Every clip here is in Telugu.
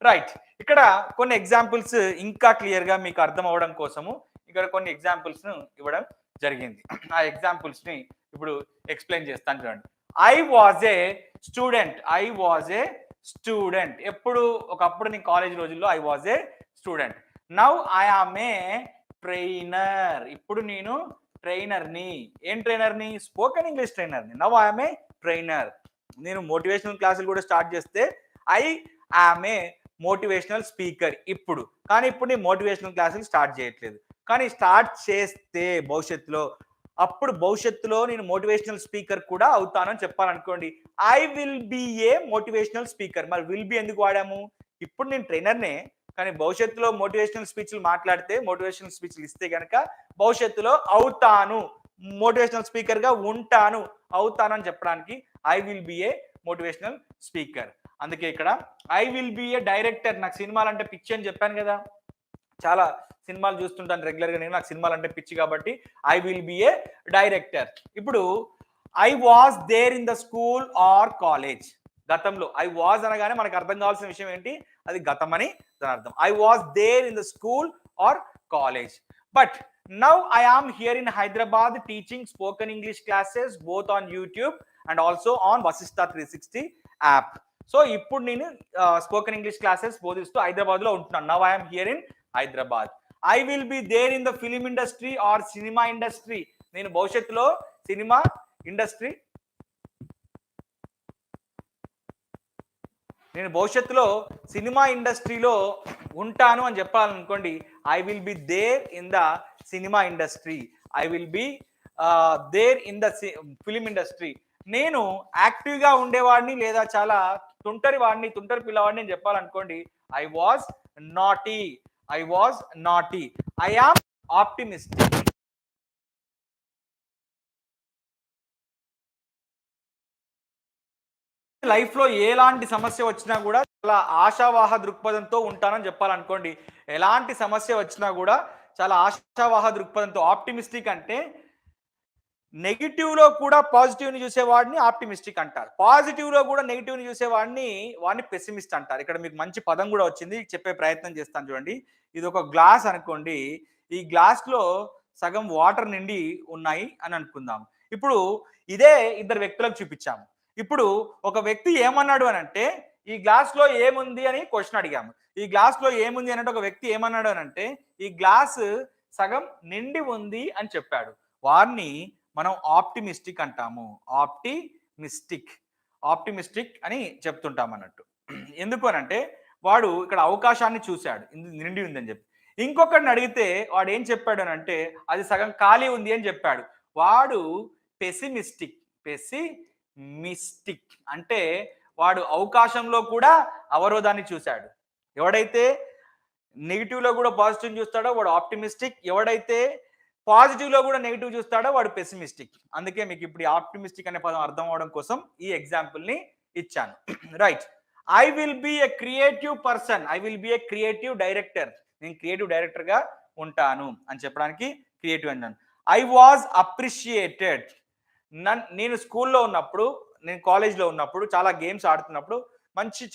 రైట్. ఇక్కడ కొన్ని ఎగ్జాంపుల్స్ ఇంకా క్లియర్‌గా మీకు అర్థం అవ్వడం కోసము ఇక్కడ కొన్ని ఎగ్జాంపుల్స్‌ను ఇవ్వడం జరిగింది. ఆ ఎగ్జాంపుల్స్‌ని ఇప్పుడు ఎక్స్‌ప్లెయిన్ చేస్తాను చూడండి. I was a student. I was a student. ఒకప్పుడు నేను కాలేజ్ రోజుల్లో I was a student. Now I am a trainer. ఇప్పుడు నేను ట్రైనర్‌ని. ఏం ట్రైనర్‌ని? స్పోకెన్ ఇంగ్లీష్ ట్రైనర్‌ని. Now I am a trainer. నేను మోటివేషనల్ క్లాసులు కూడా స్టార్ట్ చేస్తే I am a motivational speaker ఇప్పుడు. కానీ ఇప్పుడు నేను మోటివేషనల్ క్లాసులు స్టార్ట్ చేయట్లేదు. కానీ స్టార్ట్ చేస్తే భవిష్యత్తులో నేను మోటివేషనల్ స్పీకర్ కూడా అవుతానని చెప్పాలనుకోండి. I will be a motivational speaker. మరి విల్ బి ఎందుకు వాడాము? ఇప్పుడు నేను ట్రైనర్‌నే. కానీ భవిష్యత్తులో మోటివేషనల్ స్పీచ్లు మాట్లాడితే, మోటివేషనల్ స్పీచ్లు ఇస్తే గనక భవిష్యత్తులో అవుతాను, మోటివేషనల్ స్పీకర్‌గా ఉంటాను, అవుతానని చెప్పడానికి I will be a motivational speaker. అందుకే ఇక్కడ I will be a director. నాకు సినిమాలంటే పిచ్చి అని చెప్పాను కదా, చాలా సినిమాలు చూస్తుంటాను రెగ్యులర్గా నేను. నాకు సినిమాలంటే పిచ్చి కాబట్టి I will be a director. ఇప్పుడు I was there in the school or college. గతంలో ఐ వాజ్ అనగానే మనకు అర్థం కావాల్సిన విషయం ఏంటి? అది గతం అని దాని అర్థం. I was there in the school or college. But now I am here in Hyderabad teaching spoken English classes both on YouTube and also on Vashishta 360 app. So ఇప్పుడు నేను స్పోకెన్ ఇంగ్లీష్ క్లాసెస్ బోధిస్తూ హైదరాబాద్ లో ఉంటున్నాను. Now I am here in Hyderabad. I will be there in the film industry or cinema industry. నేను భవిష్యత్తులో సినిమా ఇండస్ట్రీలో ఉంటాను అని చెప్పాలనుకోండి. I will be there in the cinema industry. I will be there in the film industry. నేను యాక్టివ్గా ఉండేవాడిని లేదా చాలా తుంటరి పిల్లవాడిని అని చెప్పాలనుకోండి. I was naughty. I am optimistic. Life లో ఎలాంటి సమస్య వచ్చినా కూడా చాలా ఆశావాహ దృక్పథంతో ఉంటానని చెప్పాలనుకోండి. ఎలాంటి సమస్య వచ్చినా కూడా చాలా ఆశావాహ దృక్పథంతో. ఆప్టిమిస్టిక్ అంటే నెగిటివ్ లో కూడా పాజిటివ్ ని చూసేవాడిని ఆప్టిమిస్టిక్ అంటారు. పాజిటివ్ లో కూడా నెగిటివ్ ని చూసేవాడిని పెసిమిస్ట్ అంటారు. ఇక్కడ మీకు మంచి పదం కూడా వచ్చింది, చెప్పే ప్రయత్నం చేస్తాను చూడండి. ఇది ఒక గ్లాస్ అనుకోండి. ఈ గ్లాస్ లో సగం వాటర్ నిండి ఉన్నాయి అని అనుకుందాం. ఇప్పుడు ఇదే ఇద్దరు వ్యక్తులకు చూపించాము. ఇప్పుడు ఒక వ్యక్తి ఏమన్నాడు అని అంటే, ఈ గ్లాస్ లో ఏముంది అని క్వశ్చన్ అడిగాము. ఈ గ్లాస్ లో ఏముంది అంటే ఒక వ్యక్తి ఏమన్నాడు అని అంటే, ఈ గ్లాస్ సగం నిండి ఉంది అని చెప్పాడు. వారిని మనం ఆప్టిమిస్టిక్ అంటాము. ఆప్టిమిస్టిక్ అని చెప్తుంటాం అన్నట్టు. ఎందుకు అని అంటే వాడు ఇక్కడ అవకాశాన్ని చూశాడు, నిండి ఉందని చెప్పి. ఇంకొకరిని అడిగితే వాడు ఏం చెప్పాడు అని అంటే, అది సగం ఖాళీ ఉంది అని చెప్పాడు. వాడు పెసిమిస్టిక్ అంటే వాడు అవకాశంలో కూడా అవరోధాన్ని చూశాడు. ఎవడైతే నెగిటివ్ లో కూడా పాజిటివ్ చూస్తాడో వాడు ఆప్టిమిస్టిక్. ఎవడైతే పాజిటివ్ లో కూడా నెగిటివ్ చూస్తాడో వాడు పెసిమిస్టిక్. అందుకే మీకు ఇప్పుడు ఆప్టిమిస్టిక్ అనే పదం అర్థం అవడం కోసం ఈ ఎగ్జాంపుల్ ని ఇచ్చాను. Right. I will be a creative person. I will be a creative director. నేను క్రియేటివ్ డైరెక్టర్ గా ఉంటాను అని చెప్పడానికి క్రియేటివ్ అన్నాను. I was appreciated. నేను స్కూల్లో ఉన్నప్పుడు, నేను కాలేజ్లో ఉన్నప్పుడు చాలా గేమ్స్ ఆడుతున్నప్పుడు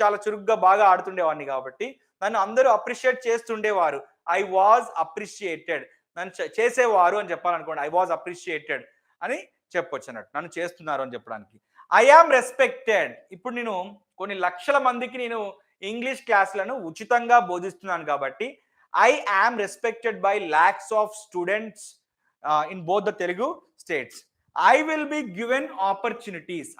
చాలా చురుగ్గా బాగా ఆడుతుండేవాడిని కాబట్టి నన్ను అందరూ అప్రిషియేట్ చేస్తుండేవారు. I was appreciated. నన్ను చేసేవారు అని చెప్పాలనుకోండి. ఐ వాజ్ అప్రిషియేటెడ్ అని చెప్పొచ్చు అన్నట్టు, నన్ను చేస్తున్నారు అని చెప్పడానికి. I am respected. ఇప్పుడు నేను కొన్ని లక్షల మందికి నేను ఇంగ్లీష్ క్లాసులను ఉచితంగా బోధిస్తున్నాను కాబట్టి I am respected by lakhs of students in both the Telugu states. I will be given opportunities.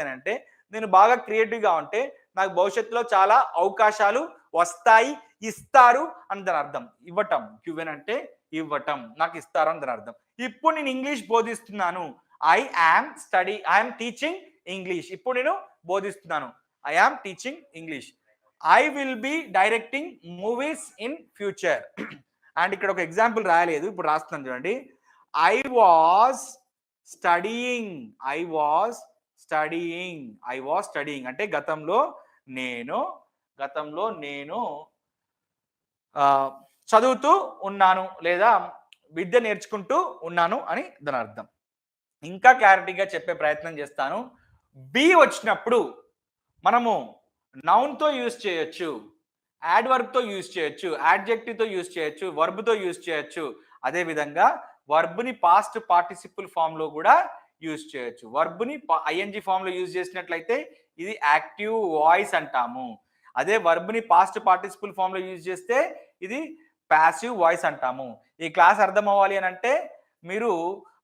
అని అంటే నేను బాగా క్రియేటివ్గా ఉంటే నాకు భవిష్యత్తులో చాలా అవకాశాలు వస్తాయి, ఇస్తారు అని దాని అర్థం. ఇవ్వటం, గివెన్ అంటే ఇవ్వటం, నాకు ఇస్తారు అని దాని అర్థం. ఇప్పుడు నేను ఇంగ్లీష్ బోధిస్తున్నాను. I am teaching English. ఇప్పుడు నేను బోధిస్తున్నాను. I am teaching English. I will be directing movies in future. And ఇక్కడ ఒక ఎగ్జాంపుల్ రాయలేదు, ఇప్పుడు రాస్తున్నాను చూడండి. ఐ వాజ్ స్టడీయింగ్ అంటే గతంలో నేను చదువుతూ ఉన్నాను లేదా విద్య నేర్చుకుంటూ ఉన్నాను అని దాని అర్థం. ఇంకా క్లారిటీగా చెప్పే ప్రయత్నం చేస్తాను. బి వచ్చినప్పుడు మనము నౌన్తో యూజ్ చేయొచ్చు, యాడ్వర్బ్తో యూజ్ చేయొచ్చు, యాడ్జెక్టివ్తో యూజ్ చేయొచ్చు, వర్బ్తో యూజ్ చేయొచ్చు. అదేవిధంగా వర్బ్ని పాస్ట్ పార్టిసిపుల్ ఫామ్లో కూడా యూజ్ చేయొచ్చు. వర్బ్ని ఐఎన్జి ఫామ్లో యూజ్ చేసినట్లయితే ఇది యాక్టివ్ వాయిస్ అంటాము. అదే వర్బ్ని పాస్ట్ పార్టిసిపుల్ ఫామ్లో యూజ్ చేస్తే ఇది ప్యాసివ్ వాయిస్ అంటాము. ఈ క్లాస్ అర్థం అవ్వాలి అని అంటే మీరు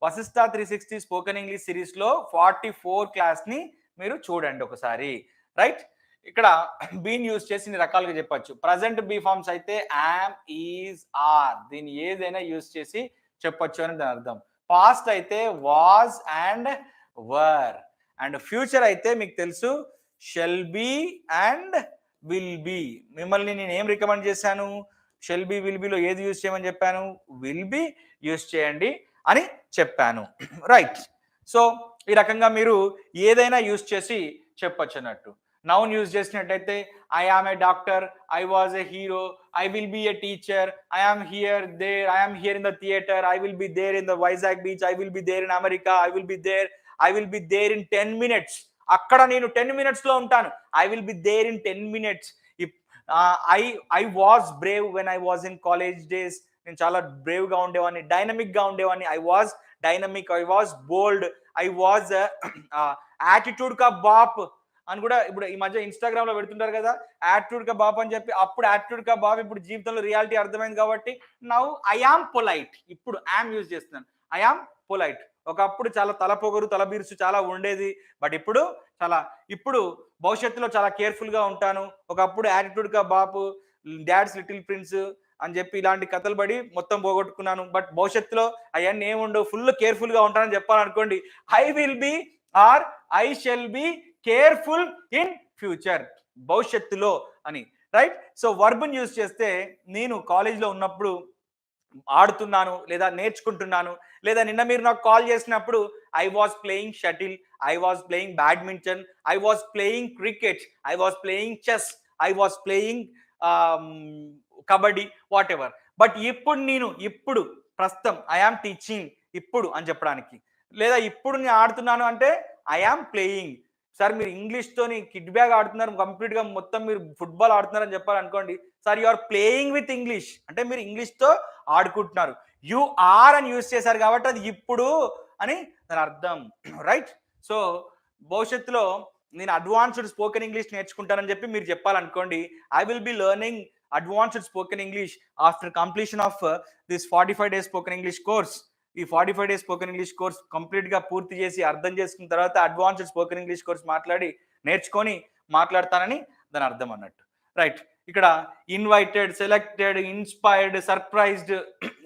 వశిష్ట 360 స్పోకెన్ ఇంగ్లీష్ సిరీస్లో 44 క్లాస్ని మీరు చూడండి ఒకసారి. రైట్, ఇక్కడ బీన్ యూజ్ చేసి ఇన్ని రకాలుగా చెప్పొచ్చు. ప్రజెంట్ బీ ఫార్మ్స్ అయితే యామ్, ఈజ్, ఆర్, దీన్ని ఏదైనా యూజ్ చేసి చెప్పొచ్చు అని దాని అర్థం. పాస్ట్ అయితే was and were, and future అయితే మీకు తెలుసు shall be and will be. మిమ్మల్ని నేను ఏం రికమెండ్ చేశాను? షెల్ బి విల్ బిలో ఏది యూజ్ చేయమని చెప్పాను? విల్ బి యూజ్ చేయండి అని చెప్పాను. రైట్, సో ఈ రకంగా మీరు ఏదైనా యూజ్ చేసి చెప్పొచ్చు అన్నట్టు. నౌన్ యూజ్ చేసినట్టయితే I am a doctor, I was a hero, I will be a teacher, I am here there, I am here in the theatre, I will be there in the Vizag beach, I will be there in America, I will be there in 10 minutes. అక్కడ నేను 10 minutes లో ఉంటాను. I will be there in 10 minutes. I was brave when I was in college days. నేను చాలా బ్రేవ్ గా ఉండేవాడిని, డైనమిక్ గా ఉండేవాడిని. I was dynamic, I was bold, I was attitude కా బాప్ అని కూడా ఇప్పుడు ఈ మధ్య ఇన్స్టాగ్రామ్ లో పెడుతుంటారు కదా, యాటిట్యూడ్ కా బాప్ అని చెప్పి. అప్పుడు యాటిట్యూడ్ కా బాప్, ఇప్పుడు జీవితంలో రియాలిటీ అర్థమైంది కాబట్టి నౌ ఐ ఆమ్ పొలైట్. ఇప్పుడు యామ్ యూజ్ చేస్తున్నాను, ఐ ఆమ్ పొలైట్. ఒకప్పుడు చాలా తలపొగరు, తలబీర్సు చాలా ఉండేది, బట్ ఇప్పుడు భవిష్యత్తులో చాలా కేర్ఫుల్ గా ఉంటాను. ఒకప్పుడు యాటిట్యూడ్ కా బాపు, డాడ్స్ లిటిల్ ప్రిన్స్ అని చెప్పి ఇలాంటి కథలు పడి మొత్తం పోగొట్టుకున్నాను. బట్ భవిష్యత్తులో అవన్నీ ఏముండవు, ఫుల్ కేర్ఫుల్ గా ఉంటానని చెప్పాలనుకోండి, I will be or I shall be careful in future, భవిష్యత్తులో అని. రైట్, సో వర్బ్ని యూజ్ చేస్తే నేను కాలేజ్లో ఉన్నప్పుడు ఆడుతున్నాను లేదా నేర్చుకుంటున్నాను, లేదా నిన్న మీరు నాకు కాల్ చేసినప్పుడు I was playing shuttle, I was playing badminton, I was playing cricket, I was playing chess, I was playing kabaddi, what ever. But ఇప్పుడు ప్రస్తుతం ఐ ఆమ్ టీచింగ్ ఇప్పుడు అని చెప్పడానికి, లేదా ఇప్పుడు నేను ఆడుతున్నాను అంటే ఐ ఆమ్ ప్లేయింగ్. సార్ మీరు ఇంగ్లీష్తోని కిడ్ బ్యాగ్ ఆడుతున్నారు, కంప్లీట్గా మొత్తం మీరు ఫుట్బాల్ ఆడుతున్నారు అని చెప్పాలనుకోండి, sir you are playing with English అంటే మీరు ఇంగ్లీష్తో ఆడుకుంటున్నారు. యు ఆర్ అని యూజ్ చేశారు కాబట్టి అది ఇప్పుడు అని దాని అర్థం. రైట్, సో భవిష్యత్తులో నేను అడ్వాన్స్డ్ స్పోకెన్ ఇంగ్లీష్ నేర్చుకుంటానని చెప్పి మీరు చెప్పాలనుకోండి, I will be learning advanced spoken English after completion of this 45 days spoken English course. ఈ 45 days spoken English course complete గా పూర్తి చేసి అర్థం చేసుకున్న తర్వాత అడ్వాన్స్డ్ స్పోకెన్ ఇంగ్లీష్ కోర్స్ నేర్చుకొని మాట్లాడతానని దాని అర్థం అన్నట్టు. రైట్, ఇక్కడ ఇన్వైటెడ్, సెలెక్టెడ్, ఇన్స్పైర్డ్, సర్ప్రైజ్డ్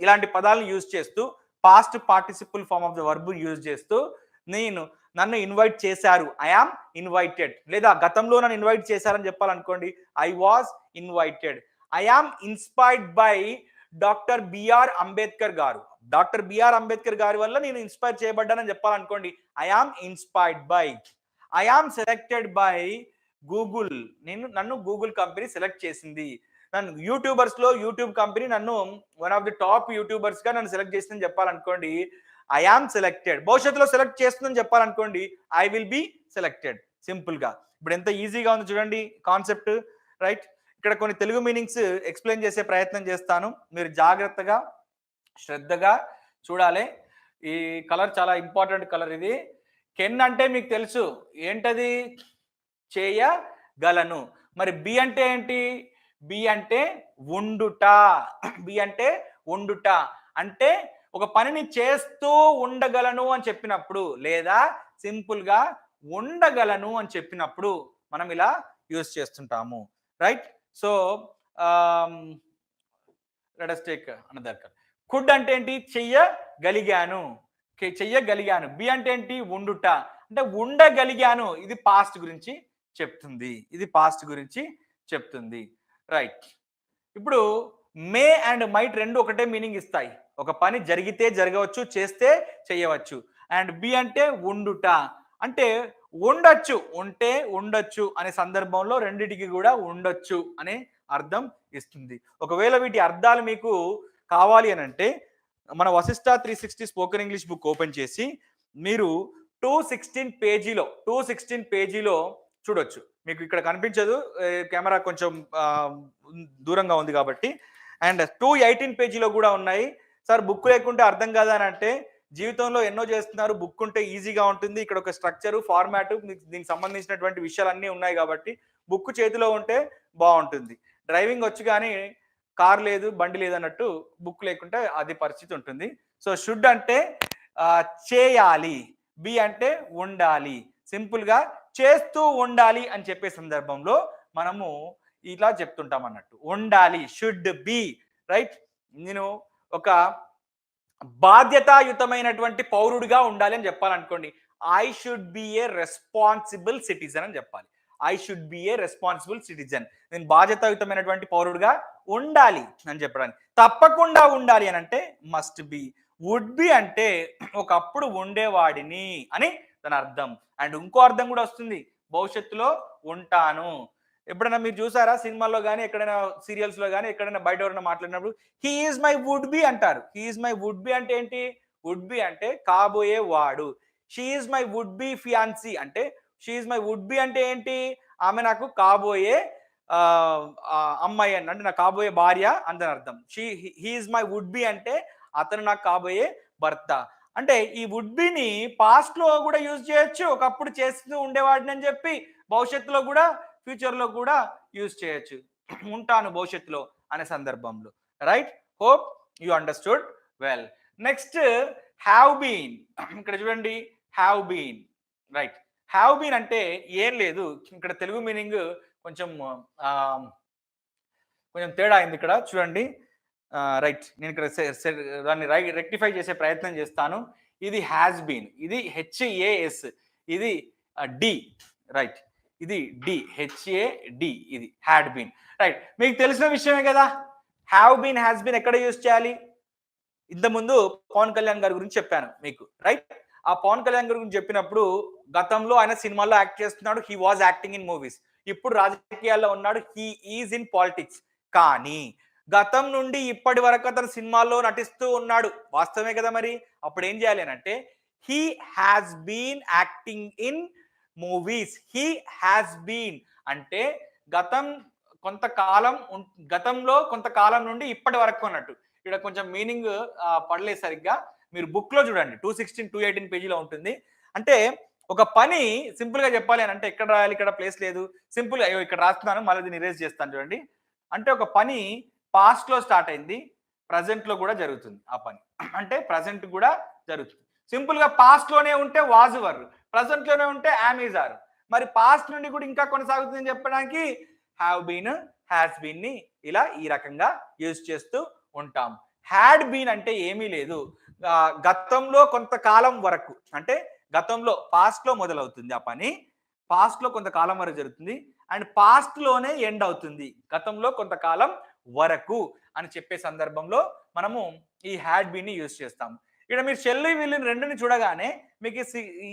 ఇలాంటి పదాలను యూజ్ చేస్తూ past participle form of the verb use చేస్తూ నన్ను ఇన్వైట్ చేశారు, ఐ ఆమ్ ఇన్వైటెడ్. లేదా గతంలో నన్ను ఇన్వైట్ చేశారని చెప్పాలనుకోండి, I was invited. I am inspired by doctor B R Ambedkar garu, doctor B R Ambedkar గారి వల్ల నేను ఇన్స్పైర్ చేయబడ్డానని చెప్పాలనుకోండి, I am inspired by. I am selected by Google, నన్ను గూగుల్ కంపెనీ సెలెక్ట్ చేసింది. నన్ను యూట్యూబ్ కంపెనీ నన్ను one of the top YouTubers గా నన్ను సెలెక్ట్ చేసిందని చెప్పాలనుకోండి, ఐ ఆమ్ సెలెక్టెడ్. భవిష్యత్తులో సెలెక్ట్ చేస్తుందని చెప్పాలనుకోండి, I will be selected. Simple గా ఇప్పుడు ఎంత ఈజీగా ఉంది చూడండి కాన్సెప్ట్. రైట్, ఇక్కడ కొన్ని తెలుగు మీనింగ్స్ ఎక్స్ప్లెయిన్ చేసే ప్రయత్నం చేస్తాను, మీరు జాగ్రత్తగా శ్రద్ధగా చూడాలి. ఈ కలర్ చాలా ఇంపార్టెంట్ కలర్. ఇది కెన్ అంటే మీకు తెలుసు ఏంటది, చేయగలను. మరి బి అంటే ఏంటి? బి అంటే ఉండుట. బి అంటే ఉండుట అంటే ఒక పనిని చేస్తూ ఉండగలను అని చెప్పినప్పుడు, లేదా సింపుల్ గా ఉండగలను అని చెప్పినప్పుడు మనం ఇలా యూజ్ చేస్తుంటాము. Right, so let us take another. Could అంటే ఏంటి? చెయ్యగలిగాను. బి అంటే ఏంటి? ఉండుట అంటే ఉండగలిగాను. ఇది పాస్ట్ గురించి చెప్తుంది. రైట్, ఇప్పుడు మే అండ్ మైట్ రెండు ఒకటే మీనింగ్ ఇస్తాయి. ఒక పని జరిగితే జరగవచ్చు, చేస్తే చేయవచ్చు. అండ్ బి అంటే ఉండుట అంటే ఉండొచ్చు, ఉంటే ఉండొచ్చు అనే సందర్భంలో రెండిటికి కూడా ఉండొచ్చు అనే అర్థం ఇస్తుంది. ఒకవేళ వీటి అర్థాలు మీకు కావాలి అని అంటే మన Vashishta 360 spoken English book open చేసి మీరు 216 పేజీలో చూడొచ్చు. మీకు ఇక్కడ కనిపించదు. కెమెరా కొంచెం దూరంగా ఉంది కాబట్టి. అండ్ 218 పేజీలో కూడా ఉన్నాయి. సార్ బుక్ లేకుంటే అర్థం కాదా అని అంటే, జీవితంలో ఎన్నో చేస్తున్నారు. బుక్ ఉంటే ఈజీగా ఉంటుంది. ఇక్కడ ఒక స్ట్రక్చరు, ఫార్మాటు దీనికి సంబంధించినటువంటి విషయాలన్నీ ఉన్నాయి కాబట్టి బుక్ చేతిలో ఉంటే బాగుంటుంది. డ్రైవింగ్ వచ్చు కానీ కార్ లేదు, బండి లేదన్నట్టు బుక్ లేకుంటే అది పరిస్థితి ఉంటుంది. సో షుడ్ అంటే చేయాలి, బి అంటే ఉండాలి. సింపుల్గా చేస్తూ ఉండాలి అని చెప్పే సందర్భంలో మనము ఇలా చెప్తుంటాం అన్నట్టు. ఉండాలి, షుడ్ బి, రైట్. నేను ఒక బాధ్యతాయుతమైనటువంటి పౌరుడిగా ఉండాలి అని చెప్పాలనుకోండి, I should be a responsible citizen అని చెప్పాలి. I should be a responsible citizen. నేను బాధ్యతాయుతమైనటువంటి పౌరుడిగా ఉండాలి అని చెప్పడానికి. తప్పకుండా ఉండాలి అని అంటే మస్ట్ బి. వుడ్ బి అంటే ఒకప్పుడు ఉండేవాడిని అని దాని అర్థం. అండ్ ఇంకో అర్థం కూడా వస్తుంది, భవిష్యత్తులో ఉంటాను. ఎప్పుడైనా మీరు చూసారా సినిమాల్లో కానీ, ఎక్కడైనా సీరియల్స్లో కానీ, ఎక్కడైనా బయట ఎవరైనా మాట్లాడినప్పుడు he is my would be అంటారు. He is my would be అంటే ఏంటి? వుడ్ బి అంటే కాబోయే వాడు. She is my would be fiancee అంటే, she is my would be అంటే ఏంటి? ఆమె నాకు కాబోయే అమ్మాయి అని, అంటే నాకు కాబోయే భార్య అని అర్థం. He is my would be అంటే అతను నాకు కాబోయే భర్త. అంటే ఈ వుడ్ బిని పాస్ట్ లో కూడా యూజ్ చేయొచ్చు, ఒకప్పుడు చేస్తూ ఉండేవాడిని అని చెప్పి భవిష్యత్తులో కూడా, ఫ్యూచర్లో కూడా యూజ్ చేయొచ్చు. ఉంటాను భవిష్యత్తులో అనే సందర్భంలో. Right, hope you understood well. Next have been. ఇక్కడ చూడండి, have been. Right, have been అంటే ఏం లేదు. ఇక్కడ తెలుగు మీనింగ్ కొంచెం తేడా అయింది. ఇక్కడ చూడండి. రైట్, నేను ఇక్కడ దాన్ని రెక్టిఫై చేసే ప్రయత్నం చేస్తాను. ఇది హ్యాస్ బీన్, ఇది హెచ్ఏఎస్, ఇది డి. రైట్, ఇది డి, హెచ్ఏడి, ఇది హ్యాడ్ బీన్. రైట్, మీకు తెలిసిన విషయమే కదా. హ్యావ్ బీన్, హ్యాస్ బీన్ ఎక్కడ యూజ్ చేయాలి? ఇంతకుముందు పవన్ కళ్యాణ్ గారి గురించి చెప్పాను మీకు. రైట్, ఆ పవన్ కళ్యాణ్ గారి గురించి చెప్పినప్పుడు గతంలో ఆయన సినిమాల్లో యాక్ట్ చేస్తున్నాడు, he was acting in movies. ఇప్పుడు రాజకీయాల్లో ఉన్నాడు, హీ ఈజ్ ఇన్ పాలిటిక్స్. కానీ గతం నుండి ఇప్పటి వరకు అతను సినిమాల్లో నటిస్తూ ఉన్నాడు. వాస్తవమే కదా. మరి అప్పుడు ఏం చేయాలి అని అంటే, he has been acting in movies. He has been అంటే గతంలో కొంతకాలం నుండి ఇప్పటి వరకు అన్నట్టు. ఇక్కడ కొంచెం మీనింగ్ పడలేదు సరిగ్గా. మీరు బుక్ లో చూడండి, 216, 218 పేజీలో ఉంటుంది. అంటే ఒక పని సింపుల్ గా చెప్పాలి అని అంటే, ఎక్కడ రాయాలి, ఇక్కడ ప్లేస్ లేదు. సింపుల్ గా ఇక్కడ రాస్తున్నాను, మళ్ళీ దీన్ని ఇరేజ్ చేస్తాను చూడండి. అంటే ఒక పని పాస్ట్ లో స్టార్ట్ అయింది, ప్రజెంట్ లో కూడా జరుగుతుంది ఆ పని. అంటే ప్రజెంట్ కూడా జరుగుతుంది. సింపుల్ గా పాస్ట్ లోనే ఉంటే వాజ్ వర్, ప్రజెంట్ లోనే ఉంటే యామ్ ఈజ్ ఆర్. మరి పాస్ట్ నుండి కూడా ఇంకా కొనసాగుతుందని చెప్పడానికి హ్యావ్ బీన్, హ్యాస్ బీన్ ని ఇలా ఈ రకంగా యూజ్ చేస్తూ ఉంటాం. హ్యాడ్ బీన్ అంటే ఏమీ లేదు, గతంలో కొంతకాలం వరకు, అంటే గతంలో పాస్ట్ లో మొదలవుతుంది ఆ పని, పాస్ట్ లో కొంతకాలం వరకు జరుగుతుంది, అండ్ పాస్ట్ లోనే ఎండ్ అవుతుంది, గతంలో కొంతకాలం వరకు అని చెప్పే సందర్భంలో మనము ఈ హ్యాడ్ బీన్ ని యూజ్ చేస్తాము. ఇక్కడ మీరు షెల్లి విల్లిని రెండుని చూడగానే మీకు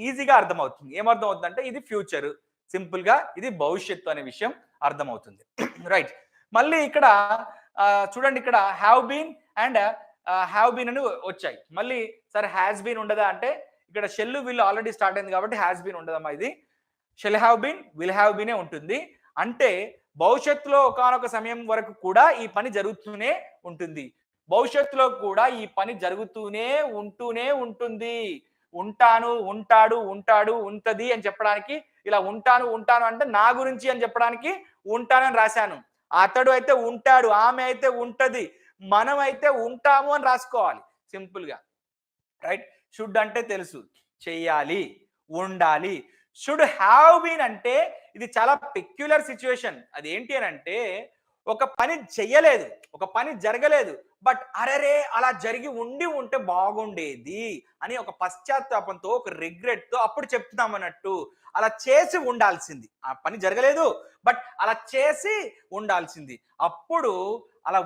ఈజీగా అర్థమవుతుంది. ఏమర్థం అవుతుంది అంటే, ఇది ఫ్యూచర్, సింపుల్ గా ఇది భవిష్యత్తు అనే విషయం అర్థమవుతుంది. రైట్, మళ్ళీ ఇక్కడ చూడండి, ఇక్కడ have been and have been అని వచ్చాయి. మళ్ళీ సరే హ్యాస్ బీన్ ఉండదా అంటే, ఇక్కడ షెల్ విల్ ఆల్రెడీ స్టార్ట్ అయింది కాబట్టి హ్యాస్ బీన్ ఉండదమ్మా. ఇది shall have been, will have బీనే ఉంటుంది. అంటే భవిష్యత్తులో ఒకానొక సమయం వరకు కూడా ఈ పని జరుగుతూనే ఉంటుంది. భవిష్యత్తులో కూడా ఈ పని జరుగుతూనే ఉంటుంది. ఉంటాను, ఉంటాడు, ఉంటాడు, ఉంటది అని చెప్పడానికి ఇలా ఉంటాను అంటే నా గురించి అని చెప్పడానికి ఉంటానని రాశాను. అతడు అయితే ఉంటాడు, ఆమె అయితే ఉంటది, మనం అయితే ఉంటాము అని రాసుకోవాలి సింపుల్ గా. రైట్, షుడ్ అంటే తెలుసు, చెయ్యాలి, ఉండాలి. షుడ్ హ్యావ్ బీన్ అంటే ఇది చాలా పెక్యులర్ సిచ్యువేషన్. అది ఏంటి అని అంటే, ఒక పని చెయ్యలేదు, ఒక పని జరగలేదు, బట్ అరరే అలా జరిగి ఉంటే బాగుండేది అని ఒక పశ్చాత్తాపంతో, ఒక రిగ్రెట్ తో అప్పుడు చెప్తున్నాం అన్నట్టు. అలా చేసి ఉండాల్సింది, ఆ పని జరగలేదు బట్ అలా చేసి ఉండాల్సింది, అప్పుడు అలా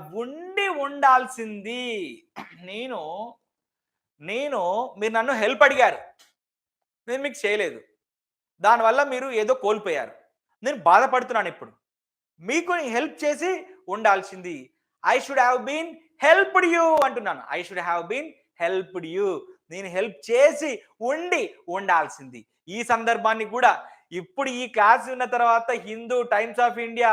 ఉండాల్సింది. నేను మీరు నన్ను హెల్ప్ అడిగారు, నేను మీకు చేయలేదు, దానివల్ల మీరు ఏదో కోల్పోయారు, నేను బాధపడుతున్నాను. ఇప్పుడు మీకు హెల్ప్ చేసి ఉండాల్సింది. I should have been helped you అంటున్నాను. I should have been helped you, నేను హెల్ప్ చేసి ఉండాల్సింది. ఈ సందర్భాన్ని కూడా ఇప్పుడు ఈ క్లాస్ విన్న తర్వాత Hindu, times of India,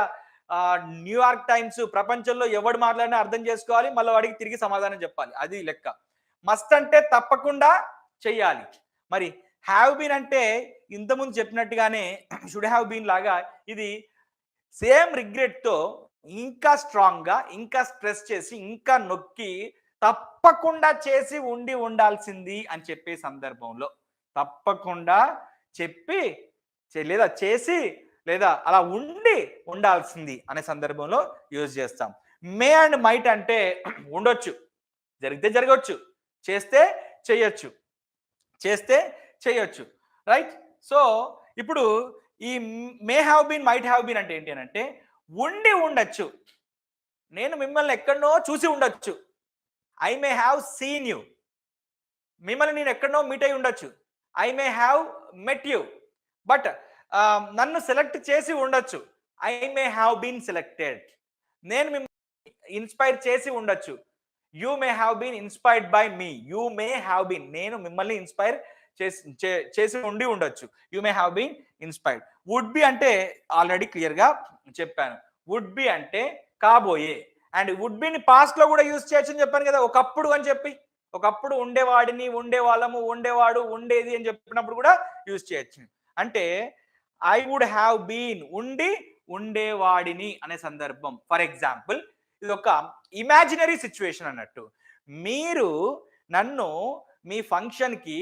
New York times, ప్రపంచంలో ఎవడు మాట్లాడినా అర్థం చేసుకోవాలి. మళ్ళీ వాడికి తిరిగి సమాధానం చెప్పాలి. అది లెక్క. మస్ట్ అంటే తప్పకుండా చెయ్యాలి. మరి హ్యావ్ బీన్ అంటే ఇంతకుముందు చెప్పినట్టుగానే షుడ్ హ్యావ్ బీన్ లాగా ఇది సేమ్ రిగ్రెట్తో ఇంకా స్ట్రాంగ్గా, ఇంకా స్ట్రెస్ చేసి, ఇంకా నొక్కి తప్పకుండా చేసి ఉండాల్సింది అని చెప్పే సందర్భంలో తప్పకుండా చెప్పి లేదా చేసి లేదా అలా ఉండాల్సింది అనే సందర్భంలో యూజ్ చేస్తాం. మే అండ్ మైట్ అంటే ఉండొచ్చు, జరిగితే జరగవచ్చు, చేస్తే చేయొచ్చు, రైట్. సో ఇప్పుడు ఈ may have been, might have been అంటే ఏంటి అని అంటే ఉండొచ్చు, నేను మిమ్మల్ని ఎక్కడనో చూసి ఉండొచ్చు. I may have seen you, మిమ్మల్ని నేను ఎక్కడనో మీట్ అయి ఉండొచ్చు. I may have met you, but నన్ను సెలెక్ట్ చేసి ఉండొచ్చు. I may have been selected, నేను మిమ్మల్ని ఇన్స్పైర్ చేసి ఉండొచ్చు. You may have been inspired by me, you may have been, నేను మిమ్మల్ని ఇన్స్పైర్ చేసి ఉండొచ్చు. You may have been inspired. Would be అంటే ఆల్రెడీ క్లియర్గా చెప్పాను. వుడ్ బి అంటే కాబోయే, అండ్ వుడ్ బిని పాస్ట్ లో కూడా యూజ్ చేయొచ్చు అని చెప్పాను కదా. ఒకప్పుడు అని చెప్పి, ఒకప్పుడు ఉండేవాడిని, ఉండేవాళ్ళము, ఉండేవాడు, ఉండేది అని చెప్పినప్పుడు కూడా యూజ్ చేయొచ్చు. అంటే ఐ వుడ్ హ్యావ్ బీన్ ఉండేవాడిని అనే సందర్భం. ఫర్ ఎగ్జాంపుల్ ఇది ఒక ఇమాజినరీ సిచ్యువేషన్ అన్నట్టు. మీరు నన్ను మీ ఫంక్షన్కి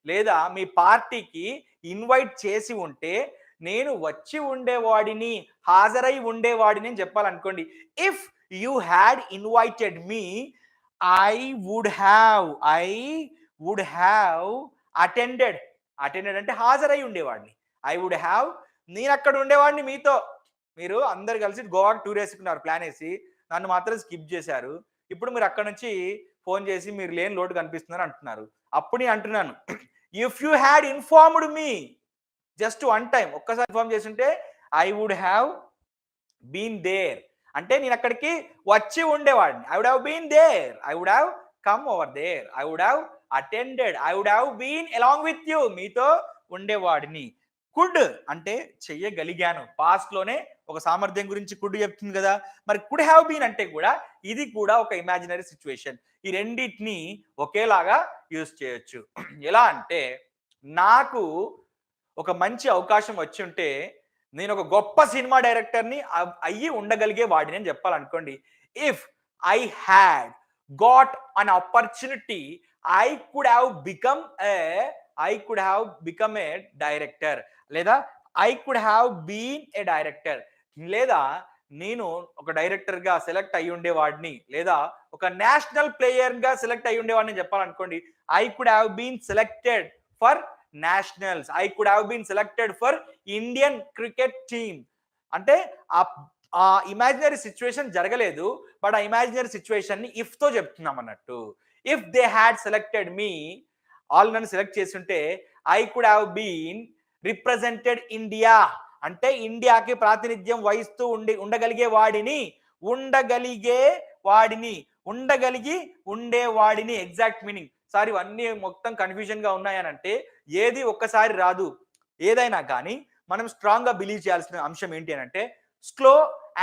లేదా మీ పార్టీకి ఇన్వైట్ చేసి ఉంటే నేను వచ్చి ఉండేవాడిని, హాజరై ఉండేవాడిని అని చెప్పాలనుకోండి. If you had invited me, I would have attended అంటే హాజరై ఉండేవాడిని. ఐ వుడ్ హ్యావ్, నేను అక్కడ ఉండేవాడిని మీతో. మీరు అందరు కలిసి గోవాకి టూర్ వేసుకున్నారు ప్లాన్ వేసి, నన్ను మాత్రం స్కిప్ చేశారు. ఇప్పుడు మీరు అక్కడ నుంచి ఫోన్ చేసి మీరు లేని లోటు కనిపిస్తున్నారు అంటున్నారు. అప్పుడు నేను అంటున్నాను, if you had informed me just one time, ఒక్కసారి ఇన్ఫార్మ్ చేస్తుంటే I would have been there అంటే నేను అక్కడికి వచ్చి ఉండేవాడిని. I would have been there, I would have come over there, I would have attended, I would have been along with you, మీతో ఉండేవాడిని. కుడ్ అంటే చెయ్యగలిగాను, పాస్ట్ లోనే ఒక సామర్థ్యం గురించి కుడ్ చెప్తుంది కదా. మరి కుడ్ హ్యావ్ బీన్ అంటే కూడా ఇది కూడా ఒక ఇమాజినరీ సిచ్యువేషన్. ఈ రెండింటిని ఒకేలాగా యూజ్ చేయొచ్చు. ఎలా అంటే నాకు ఒక మంచి అవకాశం వచ్చి ఉంటే నేను ఒక గొప్ప సినిమా డైరెక్టర్ని అయ్యి ఉండగలిగే వాడిని అని చెప్పాలనుకోండి. If I had got an opportunity, I could have become a director, లేదా I could have been a director, లేదా నేను ఒక డైరెక్టర్ గా సెలెక్ట్ అయ్యి ఉండేవాడిని, లేదా ఒక నేషనల్ ప్లేయర్ గా సెలెక్ట్ అయ్యి ఉండేవాడిని చెప్పాలనుకోండి. I could have been selected for nationals, I could have been selected for Indian cricket team. అంటే ఆ ఇమాజినరీ సిచ్యువేషన్ జరగలేదు, బట్ ఆ ఇమాజినరీ సిచ్యువేషన్ ని ఇఫ్ తో చెప్తున్నాం అన్నట్టు. If they had selected me, ఆల్ నన్ను సెలెక్ట్ చేస్తుంటే I could have been represented India అంటే ఇండియాకి ప్రాతినిధ్యం వహిస్తూ ఉండగలిగి ఉండేవాడిని. Exact meaning. సార్ ఇవన్నీ మొత్తం కన్ఫ్యూజన్ గా ఉన్నాయనంటే ఏది ఒక్కసారి రాదు. ఏదైనా కానీ మనం స్ట్రాంగ్ గా బిలీవ్ చేయాల్సిన అంశం ఏంటి అని అంటే slow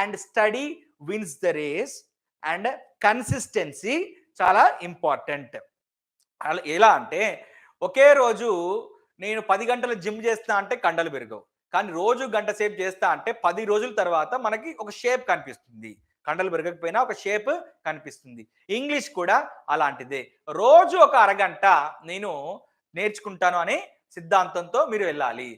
and steady wins the race and consistency చాలా ఇంపార్టెంట్. ఎలా అంటే ఒకే రోజు నేను 10 గంటలు జిమ్ చేస్తా అంటే కండలు పెరగవు, కానీ రోజు గంట సేపు చేస్తా అంటే 10 రోజుల తర్వాత మనకి ఒక షేప్ కనిపిస్తుంది. కండలు పెరగకపోయినా ఒక షేప్ కనిపిస్తుంది. ఇంగ్లీష్ కూడా అలాంటిదే. రోజు ఒక అరగంట నేను నేర్చుకుంటాను అనే సిద్ధాంతంతో మీరు వెళ్ళాలి.